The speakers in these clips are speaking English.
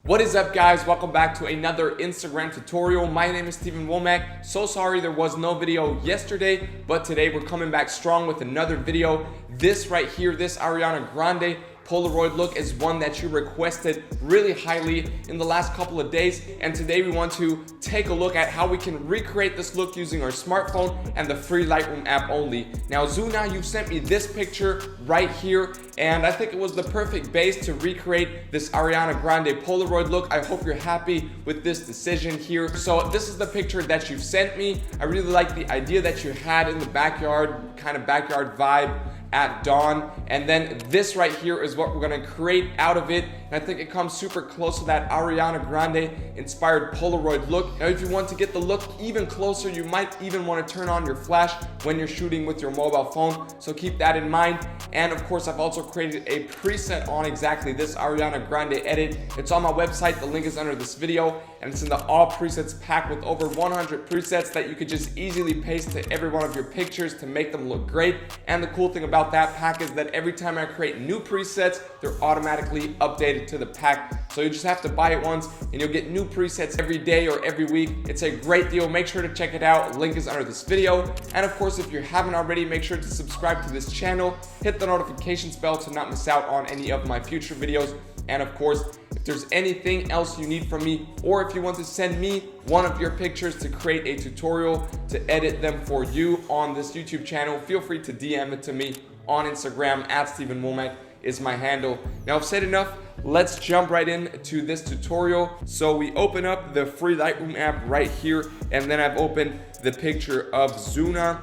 What is up, guys? Welcome back to another Instagram tutorial. My name is Wommack. So sorry there was no video yesterday, but today we're coming back strong with another video. This right here, this Ariana Grande Polaroid look is one that you requested really highly in the last couple of days, and today we want to take a look at how we can recreate this look using our smartphone and the free Lightroom app only. Now Zuna, you sent me this picture right here, and I think it was the perfect base to recreate this Ariana Grande Polaroid look. I hope you're happy with this decision here. So this is the picture that you've sent me. I really like the idea that you had in the backyard, kind of backyard vibe at dawn, and then this right here is what we're going to create out of it, and I think it comes super close to that Ariana Grande inspired Polaroid look. Now if you want to get the look even closer, you might even want to turn on your flash when you're shooting with your mobile phone, so keep that in mind. And of course, I've also created a preset on exactly this Ariana Grande edit. It's on my website, the link is under this video, and it's in the all presets pack with over 100 presets that you could just easily paste to every one of your pictures to make them look great. And the cool thing about that pack is that every time I create new presets, they're automatically updated to the pack. So you just have to buy it once and you'll get new presets every day or every week. It's a great deal. Make sure to check it out. Link is under this video. And of course, if you haven't already, make sure to subscribe to this channel. Hit the notifications bell to not miss out on any of my future videos. And of course, if there's anything else you need from me, or if you want to send me one of your pictures to create a tutorial to edit them for you on this YouTube channel, feel free to DM it to me on Instagram at Wommack is my handle. Now I've said enough, let's jump right into this tutorial. So we open up the free Lightroom app right here, and then I've opened the picture of Zuna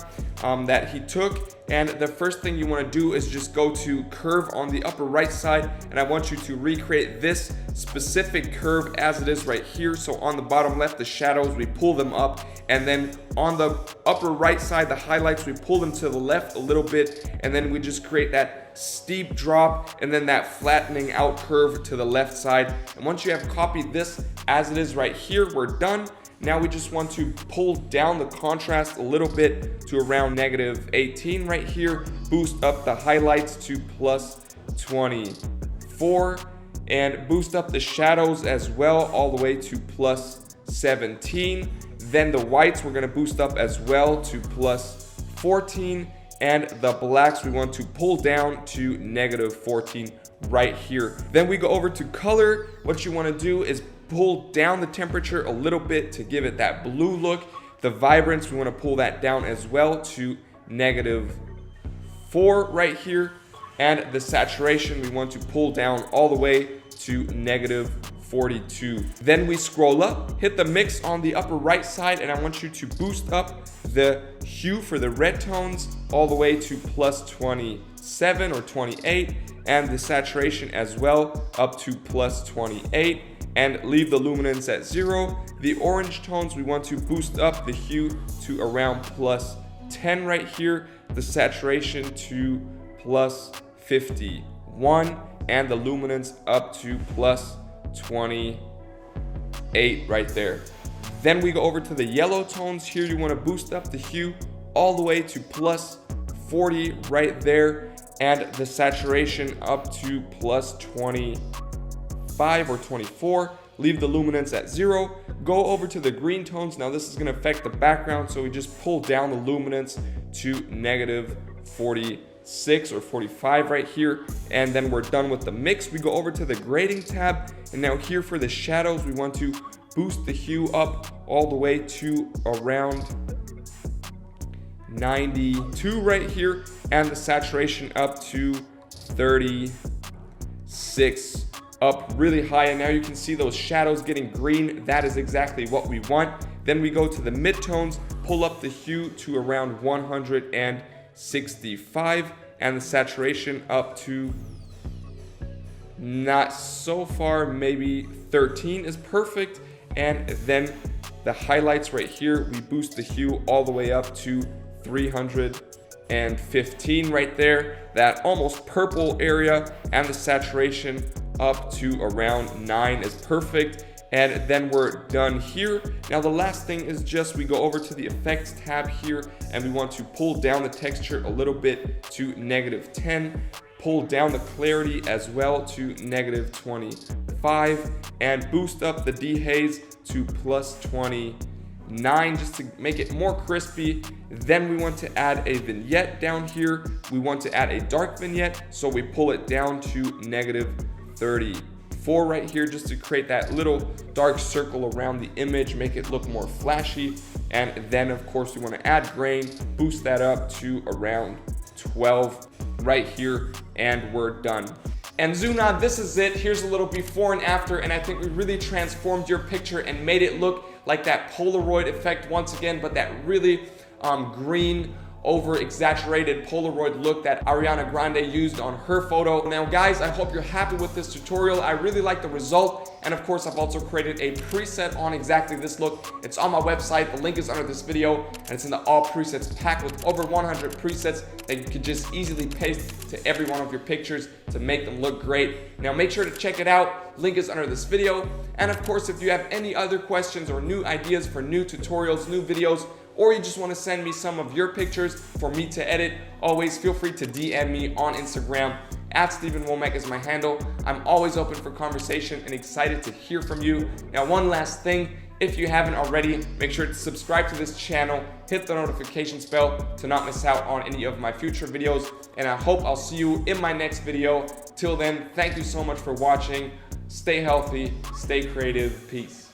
that he took. And the first thing you want to do is just go to curve on the upper right side, and I want you to recreate this specific curve as it is right here. So on the bottom left, the shadows, we pull them up, and then on the upper right side, the highlights, we pull them to the left a little bit, and then we just create that steep drop and then that flattening out curve to the left side. And once you have copied this as it is right here, we're done. Now we just want to pull down the contrast a little bit to around -18 right here, boost up the highlights to +24, and boost up the shadows as well all the way to +17. Then the whites we're going to boost up as well to +14, and the blacks we want to pull down to -14 right here. Then we go over to color. What you want to do is pull down the temperature a little bit to give it that blue look. The vibrance, we want to pull that down as well to -4 right here. And the saturation, we want to pull down all the way to -42. Then we scroll up, hit the mix on the upper right side, and I want you to boost up the hue for the red tones all the way to +27 or 28, and the saturation as well up to +28. And leave the luminance at 0. The orange tones, we want to boost up the hue to around +10 right here, the saturation to +51, and the luminance up to +28 right there. Then we go over to the yellow tones. Here you want to boost up the hue all the way to +40 right there, and the saturation up to +25 or 24. Leave the luminance at 0. Go over to the green tones. Now this is going to affect the background, so we just pull down the luminance to -46 or 45 right here, and then we're done with the mix. We go over to the grading tab, and now here for the shadows, we want to boost the hue up all the way to around 92 right here, and the saturation up to 36, up really high. And now you can see those shadows getting green. That is exactly what we want. Then we go to the midtones, pull up the hue to around 165, and the saturation up to, not so far, maybe 13 is perfect. And then the highlights right here, we boost the hue all the way up to 315 right there, that almost purple area, and the saturation up to around 9 is perfect. And then we're done here. Now the last thing is just we go over to the effects tab here, and we want to pull down the texture a little bit to -10, pull down the clarity as well to -25, and boost up the dehaze to +29 just to make it more crispy. Then we want to add a vignette down here. We want to add a dark vignette, so we pull it down to -34 right here just to create that little dark circle around the image, make it look more flashy. And then of course we want to add grain, boost that up to around 12 right here, and we're done. And Zuna, this is it. Here's a little before and after, and I think we really transformed your picture and made it look like that Polaroid effect once again, but that really green, over exaggerated Polaroid look that Ariana Grande used on her photo. Now guys, I hope you're happy with this tutorial. I really like the result, and of course I've also created a preset on exactly this look. It's on my website, the link is under this video, and it's in the all presets pack with over 100 presets that you can just easily paste to every one of your pictures to make them look great. Now make sure to check it out, link is under this video. And of course, if you have any other questions or new ideas for new tutorials, new videos, or you just want to send me some of your pictures for me to edit, always feel free to DM me on Instagram. @StevenWommack is my handle. I'm always open for conversation and excited to hear from you. Now, one last thing, if you haven't already, make sure to subscribe to this channel, hit the notifications bell to not miss out on any of my future videos, and I hope I'll see you in my next video. Till then, thank you so much for watching. Stay healthy, stay creative, peace.